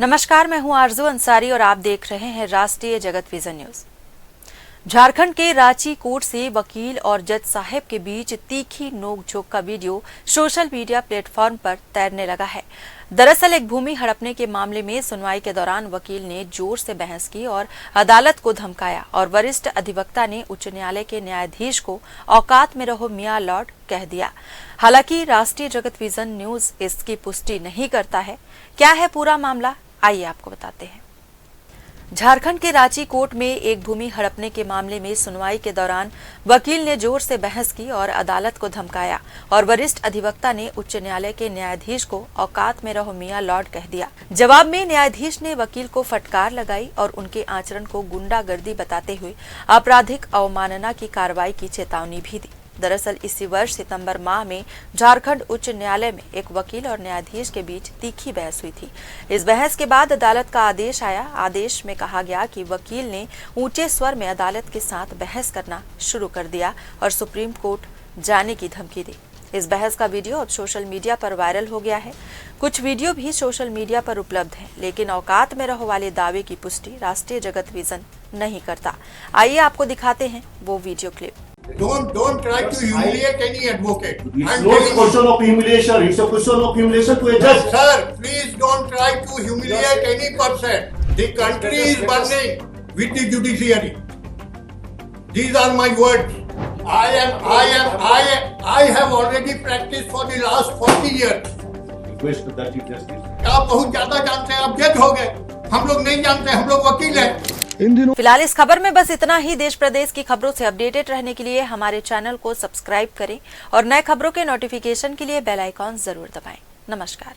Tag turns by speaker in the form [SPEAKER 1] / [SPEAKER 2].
[SPEAKER 1] नमस्कार, मैं हूं आरजू अंसारी और आप देख रहे हैं राष्ट्रीय जगत विजन न्यूज। झारखंड के रांची कोर्ट से वकील और जज साहब के बीच तीखी नोकझोंक का वीडियो सोशल मीडिया प्लेटफॉर्म पर तैरने लगा है। दरअसल एक भूमि हड़पने के मामले में सुनवाई के दौरान वकील ने जोर से बहस की और अदालत को धमकाया और वरिष्ठ अधिवक्ता ने उच्च न्यायालय के न्यायाधीश को औकात में रहो मियां लॉर्ड कह दिया। हालांकि राष्ट्रीय जगत विजन न्यूज इसकी पुष्टि नहीं करता है। क्या है पूरा मामला, आइए आपको बताते हैं। झारखंड के रांची कोर्ट में एक भूमि हड़पने के मामले में सुनवाई के दौरान वकील ने जोर से बहस की और अदालत को धमकाया और वरिष्ठ अधिवक्ता ने उच्च न्यायालय के न्यायाधीश को औकात में रहो मियां लॉर्ड कह दिया। जवाब में न्यायाधीश ने वकील को फटकार लगाई और उनके आचरण को गुंडागर्दी बताते हुए आपराधिक अवमानना की कार्रवाई की चेतावनी भी दी। दरअसल इसी वर्ष सितंबर माह में झारखंड उच्च न्यायालय में एक वकील और न्यायाधीश के बीच तीखी बहस हुई थी। इस बहस के बाद अदालत का आदेश आया। आदेश में कहा गया कि वकील ने ऊंचे स्वर में अदालत के साथ बहस करना शुरू कर दिया और सुप्रीम कोर्ट जाने की धमकी दी। इस बहस का वीडियो अब सोशल मीडिया पर वायरल हो गया है। कुछ वीडियो भी सोशल मीडिया पर उपलब्ध है, लेकिन औकात में रहो वाले दावे की पुष्टि राष्ट्रीय जगत विजन नहीं करता। आइए आपको दिखाते हैं वो video clip.
[SPEAKER 2] Don't try to humiliate any advocate.
[SPEAKER 3] It's not a question of humiliation. It's a question of humiliation to a judge.
[SPEAKER 2] Sir, please don't try to humiliate any person. The country is burning with the judiciary. These are my words. I have already practiced for the last 40 years.
[SPEAKER 3] Request that you justice.
[SPEAKER 2] आप बहुत ज्यादा जानते हैं, आप जज हो गए। हम लोग नहीं जानते, हम लोग वकील हैं।
[SPEAKER 1] फिलहाल इस खबर में बस इतना ही। देश प्रदेश की खबरों से अपडेटेड रहने के लिए हमारे चैनल को सब्सक्राइब करें और नए खबरों के नोटिफिकेशन के लिए बेल आइकॉन जरूर दबाएं। नमस्कार।